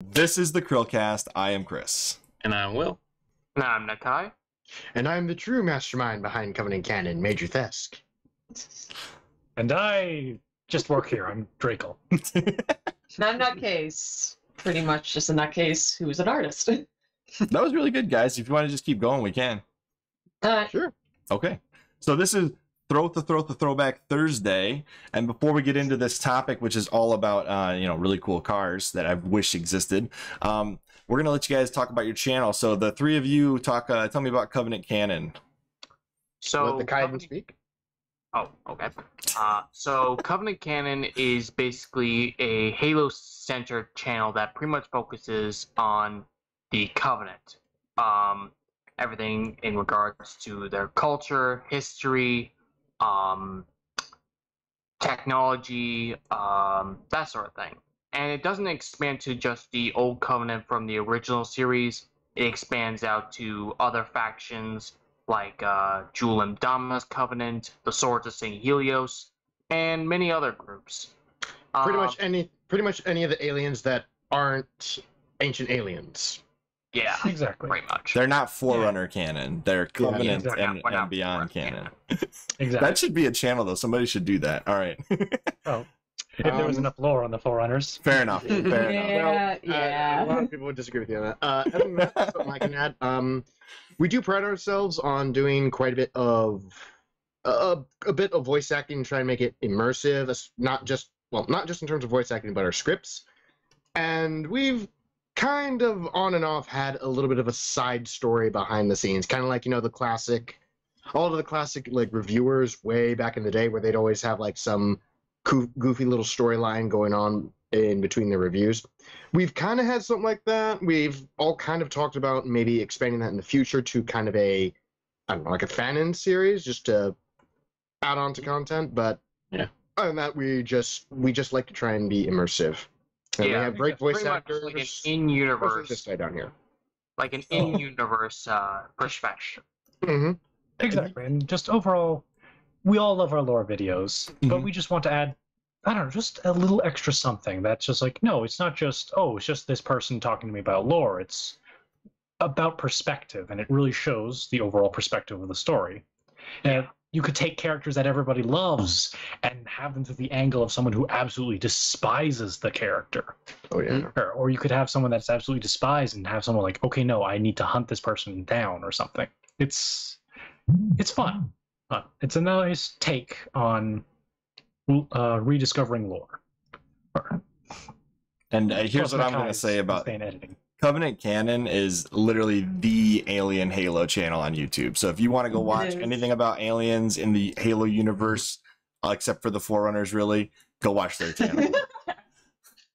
This is the CHRILLCAST. I am Chris. And I'm Will. And I'm Nakai. And I'm the true mastermind behind Covenant Canon, Major Thesk. And I just work here. I'm Drakle. Not a nutcase. Pretty much just a nutcase who's an artist. That was really good, guys. If you want to just keep going, we can. Sure. Okay. So this is Throwback Thursday. And before we get into this topic, which is all about, really cool cars that I wish existed, we're going to let you guys talk about your channel. So the three of you tell me about Covenant Canon. So Let the Kaiden speak. Oh, okay. So Covenant Canon is basically a Halo-centered channel that pretty much focuses on the Covenant. Everything in regards to their culture, history, technology, that sort of thing. And it doesn't expand to just the old Covenant from the original series. It expands out to other factions like Jul and Dama's Covenant, the Swords of St. Helios, and many other groups. Pretty much any of the aliens that aren't ancient aliens. Yeah, Exactly. pretty much. They're not Forerunner canon. They're Covenant exactly. and Beyond canon. Exactly. That should be a channel, though. Somebody should do that. All right. Oh, if there was enough lore on the Forerunners. Fair enough. Fair enough. Yeah. A lot of people would disagree with you on that. Other than that, something I can add. We do pride ourselves on doing quite a bit of voice acting, try and make it immersive. Not just in terms of voice acting, but our scripts. And we've kind of on and off had a little bit of a side story behind the scenes, kind of like all of the classic like reviewers way back in the day, where they'd always have like some goofy little storyline going on in between the reviews. We've kind of had something like that. We've all kind of talked about maybe expanding that in the future to kind of like a fan-in series, just to add on to content. But Yeah. other than that, we just like to try and be immersive. And we have great voice pretty much actors. like an in-universe, This guy down here. like an in-universe perspective. Mm-hmm. Exactly. And just overall, we all love our lore videos, but we just want to add, I don't know, just a little extra something that's just like, no, it's not just, it's just this person talking to me about lore. It's about perspective, and it really shows the overall perspective of the story. And you could take characters that everybody loves and have them through the angle of someone who absolutely despises the character. Oh yeah. Or you could have someone that's absolutely despised and have someone like, okay, no, I need to hunt this person down or something. It's fun. It's a nice take on rediscovering lore. And here's what I'm going to say about editing. Covenant Canon is literally the alien Halo channel on YouTube. So if you want to go watch anything about aliens in the Halo universe, except for the Forerunners, really, go watch their channel.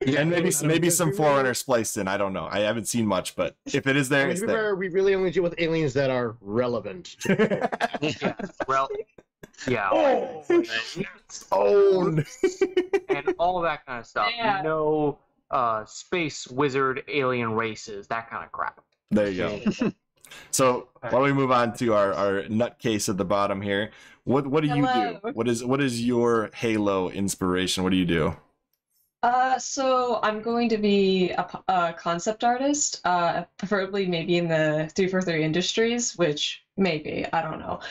And maybe some Forerunners spliced in. I don't know. I haven't seen much, but if it is there, it's there. We really only deal with aliens that are relevant. Yeah. Oh. And all that kind of stuff. Yeah. No space wizard alien races, that kind of crap. There you go. So why don't we move on to our nutcase at the bottom here? What do you do? What is your Halo inspiration? What do you do? So I'm going to be a concept artist, preferably maybe in the 343 Industries, which maybe, I don't know.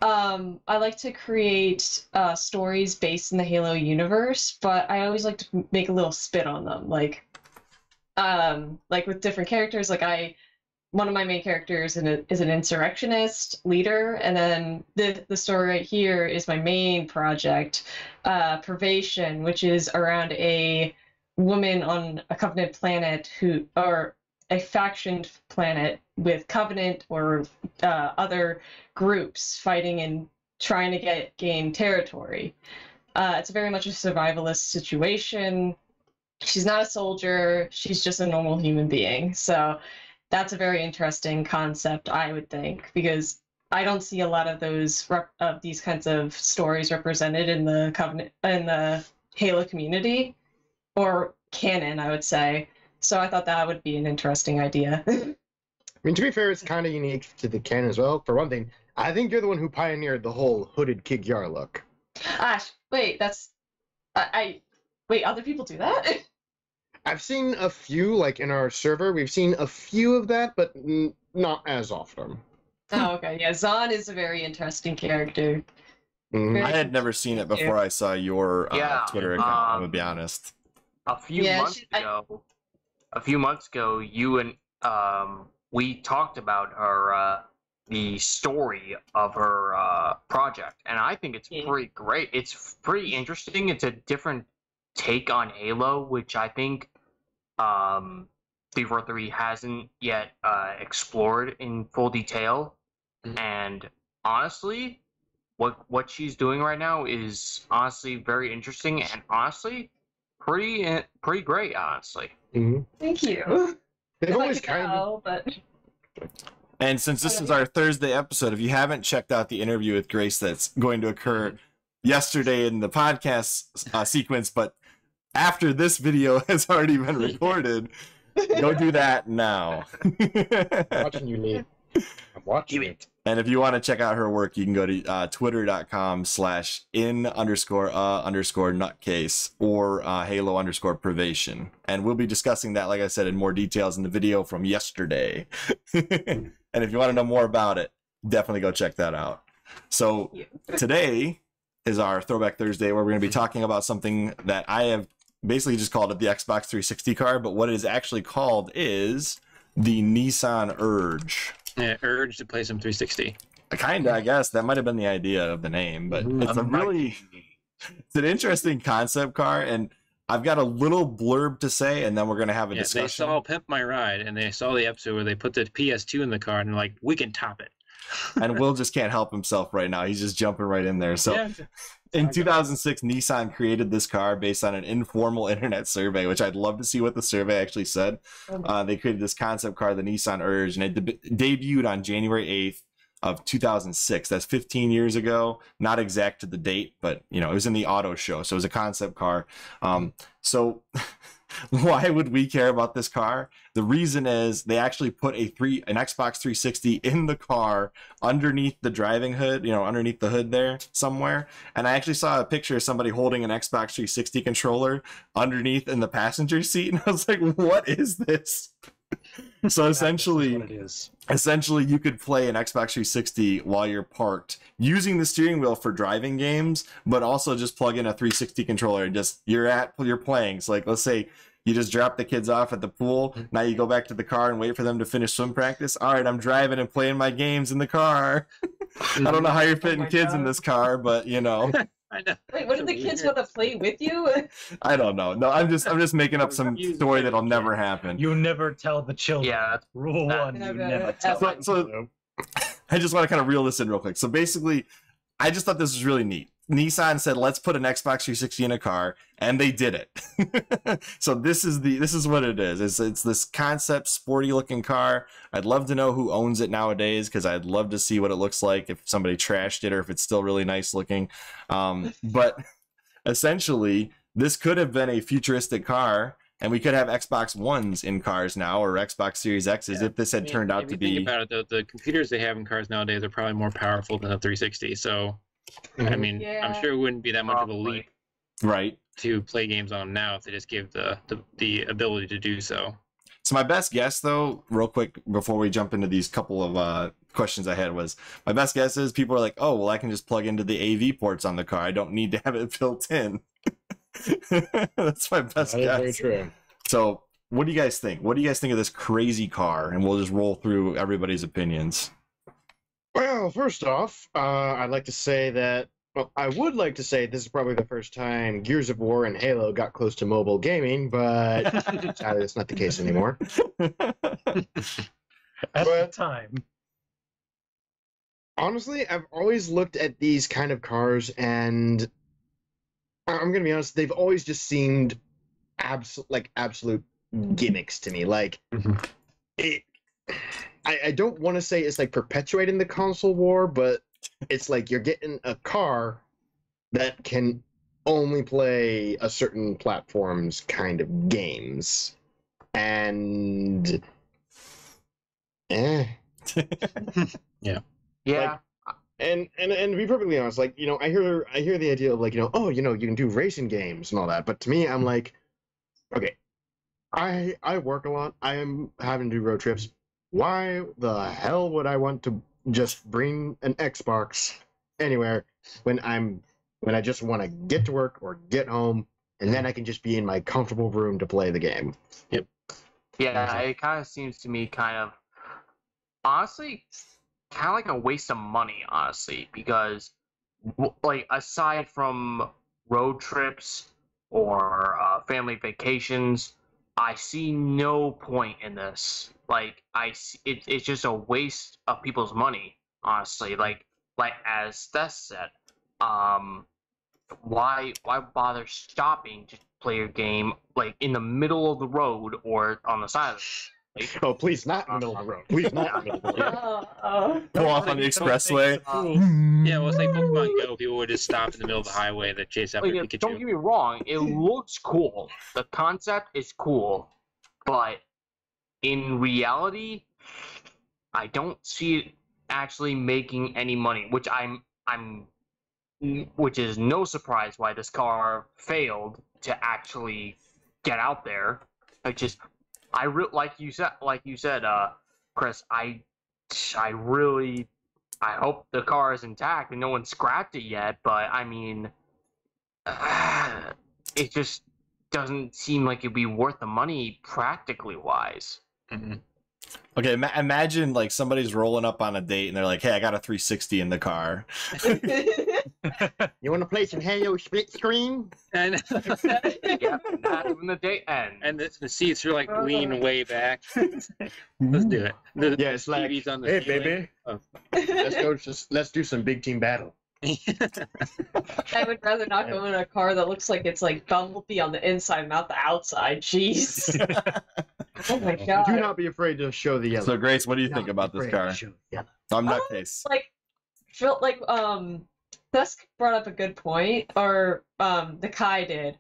I like to create stories based in the Halo universe, but I always like to make a little spin on them, like with different characters. One of my main characters is an insurrectionist leader, and then the story right here is my main project, Privation, which is around a woman on a Covenant planet or a factioned planet with Covenant or other groups fighting and trying to gain territory. It's very much a survivalist situation. She's not a soldier. She's just a normal human being. So that's a very interesting concept, I would think, because I don't see a lot of these kinds of stories represented in the Covenant, in the Halo community, or canon, I would say. So I thought that would be an interesting idea. I mean, to be fair, it's kind of unique to the canon as well. For one thing, I think you're the one who pioneered the whole hooded Kigyar look. Wait, wait, other people do that? I've seen a few, like in our server, we've seen a few of that, but not as often. Oh, okay. Yeah, Zahn is a very interesting character. Mhm. I had never seen it before I saw your Twitter account. I'm gonna be honest. A few months ago, you and we talked about her the story of her project, and I think it's pretty great. It's pretty interesting. It's a different take on Halo, which I think 343 hasn't yet explored in full detail. And honestly, what she's doing right now is honestly very interesting and honestly pretty great, honestly. Mm-hmm. Thank you. They've always kind of. But... And since this is our Thursday episode, if you haven't checked out the interview with Grace that's going to occur yesterday in the podcast sequence, but after this video has already been recorded, go do that now. I'm watching you, Lee. I'm watching it. And if you want to check out her work, you can go to twitter.com/in_nutcase or Halo_privation. And we'll be discussing that, like I said, in more details in the video from yesterday. And if you want to know more about it, definitely go check that out. So today is our Throwback Thursday, where we're going to be talking about something that I have basically just called it the Xbox 360 car, but what it is actually called is the Nissan Urge. Yeah, Urge to play some 360. Kinda, I guess. That might have been the idea of the name, but it's it's an interesting concept car, and I've got a little blurb to say, and then we're going to have a discussion. They saw Pimp My Ride, and they saw the episode where they put the PS2 in the car, and they're like, we can top it. And Will just can't help himself right now. He's just jumping right in there. So Yeah. in 2006, Nissan created this car based on an informal internet survey, which I'd love to see what the survey actually said. They created this concept car, the Nissan Urge, and it debuted on January 8th of 2006. That's 15 years ago. Not exact to the date, but it was in the auto show, so it was a concept car. So why would we care about this car? The reason is they actually put an Xbox 360 in the car underneath the driving hood, underneath the hood there somewhere. And I actually saw a picture of somebody holding an Xbox 360 controller underneath in the passenger seat, and I was like, what is this? So essentially you could play an Xbox 360 while you're parked using the steering wheel for driving games, but also just plug in a 360 controller and you're playing. So like, let's say you just drop the kids off at the pool. Now you go back to the car and wait for them to finish swim practice. All right, I'm driving and playing my games in the car. I don't know how you're fitting kids in this car, but I know. Wait, what do the kids want to play with you? I don't know. No, I'm just making up some story that'll never happen. You never tell the children. Yeah, Rule one, you never tell them. So I just want to kind of reel this in real quick. So basically, I just thought this was really neat. Nissan said, let's put an Xbox 360 in a car, and they did it. So this is what it is. It's this concept, sporty looking car. I'd love to know who owns it nowadays, because I'd love to see what it looks like if somebody trashed it or if it's still really nice looking. But essentially, this could have been a futuristic car, and we could have Xbox Ones in cars now, or Xbox Series X's, if this had turned out to be. Think about it, though, the computers they have in cars nowadays are probably more powerful than a 360. So, I mean, I'm sure it wouldn't be that much of a leap, right, to play games on them now if they just give the ability to do so. So my best guess, though, real quick before we jump into these couple of questions I had, was my best guess is people are like, oh, well, I can just plug into the AV ports on the car. I don't need to have it built in. That's my best guess. Very true. So what do you guys think? What do you guys think of this crazy car? And we'll just roll through everybody's opinions. Well, first off, I'd like to say that, well, I would like to say this is probably the first time Gears of War and Halo got close to mobile gaming, but it's not the case anymore. At the time. Honestly, I've always looked at these kind of cars, and I'm going to be honest, they've always just seemed absolute gimmicks to me. Like, I don't want to say it's like perpetuating the console war, but it's like you're getting a car that can only play a certain platform's kind of games. And Yeah. Yeah. And to be perfectly honest, like, I hear the idea of, like, you can do racing games and all that, but to me, I'm like, okay, I work a lot. I am having to do road trips. Why the hell would I want to just bring an Xbox anywhere when I just want to get to work or get home, and then I can just be in my comfortable room to play the game? Yep. Yeah, it kind of seems to me honestly, kind of like a waste of money, honestly, because like aside from road trips or family vacations, I see no point in this. Like it's just a waste of people's money, honestly. Like as Thesk said, why bother stopping to play your game like in the middle of the road or on the side of the road? Oh, please, not in the middle of the road. Please, not in the middle of the road. Go off on the expressway. Yeah, well, it's like Pokemon Go. People would just stop in the middle of the highway to chase after Pikachu. Don't get me wrong, it looks cool. The concept is cool, but in reality, I don't see it actually making any money. Which is no surprise why this car failed to actually get out there. Like you said, Chris. I hope the car is intact and no one scrapped it yet. But I mean, it just doesn't seem like it'd be worth the money practically wise. Mm-hmm. Okay, imagine like somebody's rolling up on a date and they're like, "Hey, I got a 360 in the car." You want to play some Halo split screen? And Yeah, that's when the date ends. and the seats are like leaning way back. Let's do it. Yeah, it's like, TV's on the hey, ceiling. baby, Oh. let's do some big team battle. I would rather not go in a car that looks like it's like Bumblebee on the inside, not the outside. Jeez. Oh my god. Do not be afraid to show the yellow. So, Grace, what do you think about this car? I'm Nutcase. Felt like Thesk brought up a good point, or Nakai did,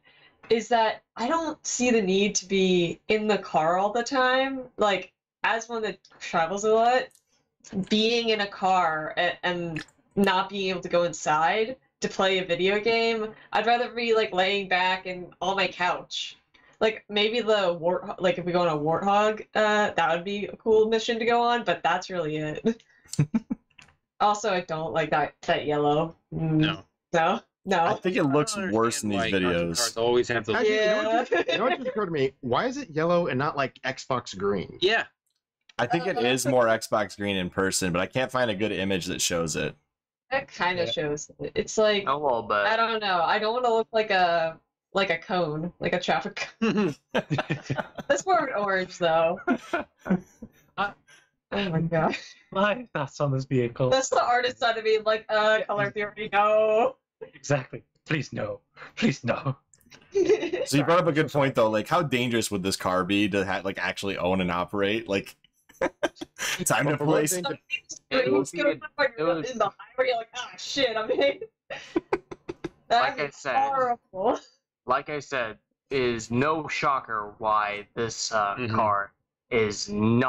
is that I don't see the need to be in the car all the time. Like, as one that travels a lot, being in a car and not being able to go inside to play a video game, I'd rather be like laying back and on my couch. Like maybe the if we go on a Warthog, that would be a cool mission to go on, but that's really it. Also, I don't like that yellow. No. No. I think it looks I don't worse in these understand why videos. cars always have those. Actually, Yeah. you know what just occurred to me? Why is it yellow and not like Xbox green? Yeah. I think it is more Xbox green in person, but I can't find a good image that shows it. That kind of shows it. It's like A little bit. I don't know. I don't want to look like a cone, like a traffic cone. That's more of an orange, though. Oh my god. My thoughts on this vehicle. That's the artist side of me, like, color theory, no. Exactly. Please no. Please no. So you brought up a good point though. Like, how dangerous would this car be to actually own and operate? Like, time to place. In the highway, you're like, ah, shit, I'm in. Like I said. Horrible. Like I said, is no shocker why this car is ain't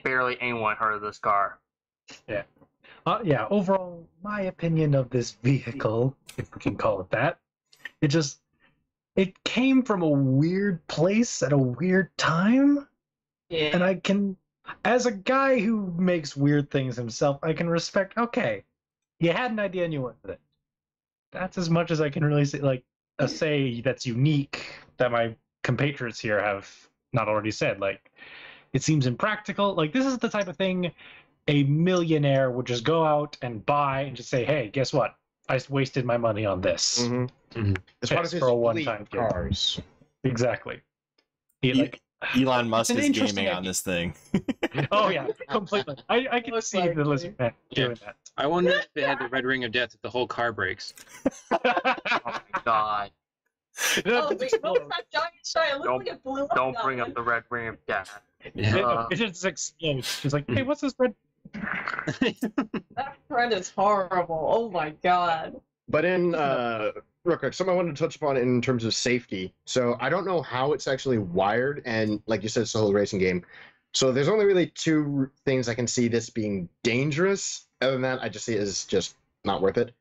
barely anyone heard of this car. Yeah. Yeah, overall, my opinion of this vehicle, if we can call it that, it came from a weird place at a weird time. Yeah. And I can, as a guy who makes weird things himself, I can respect, okay, you had an idea and you went with it. That's as much as I can really say, like, say that's unique that my compatriots here have not already said. Like, it seems impractical. Like, this is the type of thing a millionaire would just go out and buy and just say, hey, guess what? I wasted my money on this. It's one of his for a one-time fleet cars. Exactly. Elon Musk an is interesting gaming on idea. this thing. Oh, yeah, completely. I can Most see the lizard man doing that. I wonder if they had the red ring of death if the whole car breaks. Oh my god. Oh, wait, what was that giant shot? It looked like it blew up. Don't bring up the red ring of death. It just explodes. It's like, hey, what's this red? That friend is horrible. Oh my god. But in real quick, something I wanted to touch upon in terms of safety. So I don't know how it's actually wired, and like you said, it's a whole racing game. So there's only really two things I can see this being dangerous. Other than that, I just see it as just not worth it.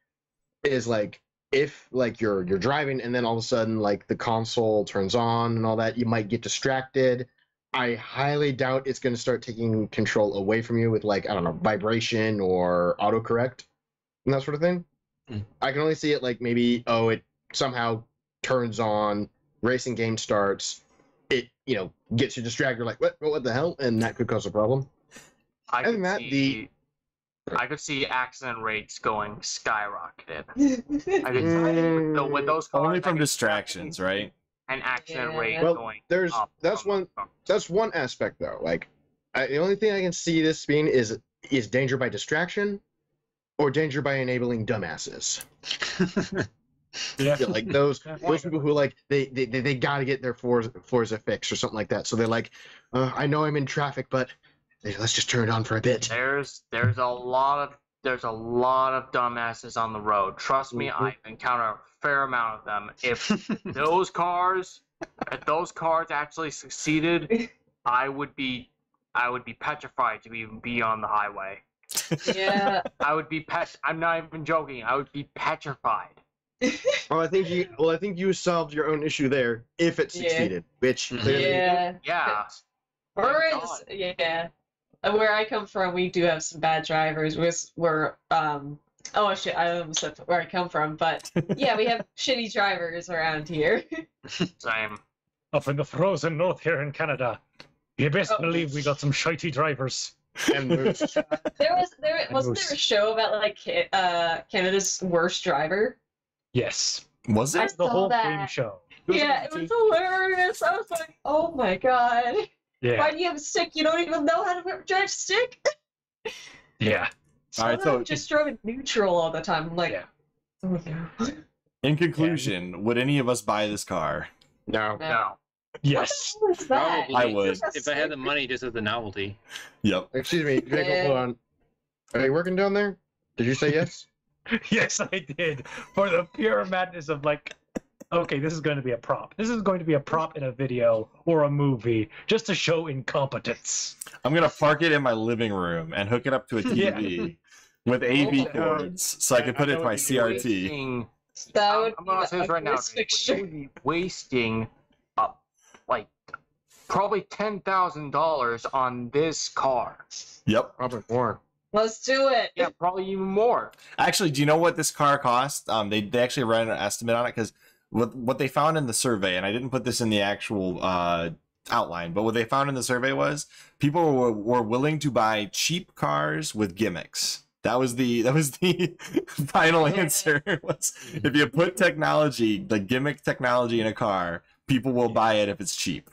Is like if like you're driving and then all of a sudden like the console turns on and all that, you might get distracted. I highly doubt it's going to start taking control away from you with like, I don't know, vibration or autocorrect and that sort of thing. I can only see it like maybe, oh, it somehow turns on, racing game starts, it, you know, gets you distracted. You're like, what the hell? And that could cause a problem. I could see accident rates going skyrocketed. I could with those cars, only from distractions, right? An accident rate well, going there's up. that's one aspect though. Like, the only thing I can see this being is danger by distraction, or danger by enabling dumbasses. Yeah, like those people who like they gotta get their floors fixed or something like that. So they're like, I know I'm in traffic, but let's just turn it on for a bit. There's a lot of dumbasses on the road. Trust me, I've encountered a fair amount of them. If those cars actually succeeded, I would be petrified to even be on the highway. Yeah. I would be I'm not even joking. I would be petrified. Well, I think you solved your own issue there if it succeeded, which clearly Yeah. Where I come from, we do have some bad drivers. We're oh shit, I almost said where I come from, but yeah, we have shitty drivers around here. Same. Up in the frozen north here in Canada, you best believe we got some shitey drivers. And moose. Wasn't there a show about like Canada's worst driver? Yes. Was I it? The saw whole that. game show. Yeah, it was hilarious. I was like, oh my god. Yeah. Why do you have a stick? You don't even know how to drive a stick? Yeah. All right, so just drove it neutral all the time. I'm like, Yeah. oh no. in conclusion, would any of us buy this car? No. No. Yes. What is that? Probably. I would. If I had the money just as a novelty. Yep. Excuse me, Jacob, hold on. Are you working down there? Did you say yes? Yes, I did. For the pure madness of like, okay, this is going to be a prop. This is going to be a prop in a video or a movie just to show incompetence. I'm gonna park it in my living room and hook it up to a TV with AV cords so I can put it in my CRT. That would I'm gonna say this right now. You would be wasting like probably $10,000 on this car. Yep. Probably more. Let's do it. Yeah, probably even more. Actually, do you know what this car cost? They actually ran an estimate on it because what they found in the survey, and I didn't put this in the actual outline, but what they found in the survey was people were willing to buy cheap cars with gimmicks. That was the final answer. Was if you put technology, the gimmick technology in a car, people will buy it if it's cheap.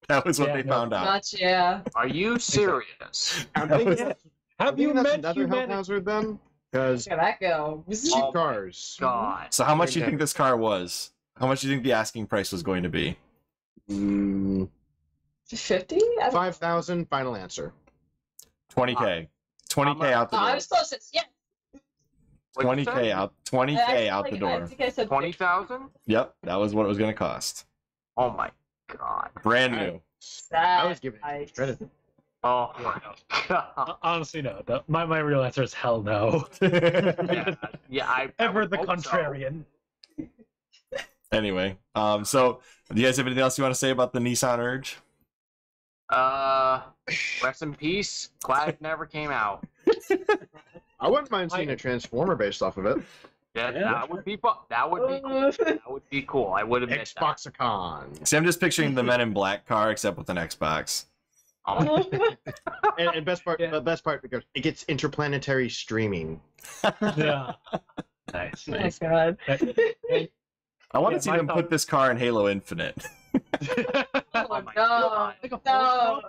That was what they found out. Gotcha. Are you serious? Have you met another health hazard then? Because Look at that go. cheap cars. God. So how much do you think this car was? How much do you think the asking price was going to be? 50? 5,000. Final answer. 20K. 20K out the I door. was closest. Yeah. 20K out. 20K out the I door. think I said 20,000? Yep, that was what it was going to cost. Oh my God. Brand new. I was giving it credit. Oh my God. Honestly, no. My real answer is hell no. I Ever the hope so. contrarian. Anyway, so do you guys have anything else you want to say about the Nissan Urge? Rest in peace. Glad it never came out. I wouldn't mind seeing a Transformer based off of it. Yeah, that would be cool. That would be cool. I would admit that. Xboxicon. See, I'm just picturing the Men in Black car except with an Xbox. And best part, the best part because it gets interplanetary streaming. Yeah. Nice. Oh my Nice. god. I want to Yeah, see my them thought- put this car in Halo Infinite. Oh my no. God. Like a No.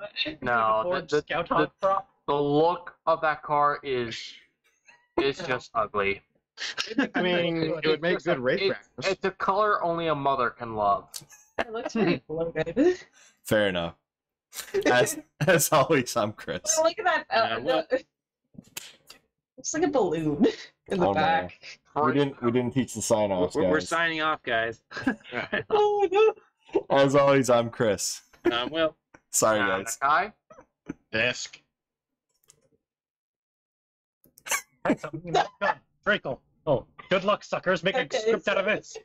No, Ford the Scout Hawk prop. look of that car is just ugly. I mean, it would make good race practice. It's a color only a mother can love. It looks pretty bloated. Fair enough. As always, I'm Chris. Look at that. Looks like a balloon in the Oh, no. back. We didn't teach the sign offs, We're guys. signing off, guys. Oh my god. As always, I'm Chris. Well, Sorry, guys. Nakai? Thesk. Drakle. Oh, good luck, suckers. Make a script out of this.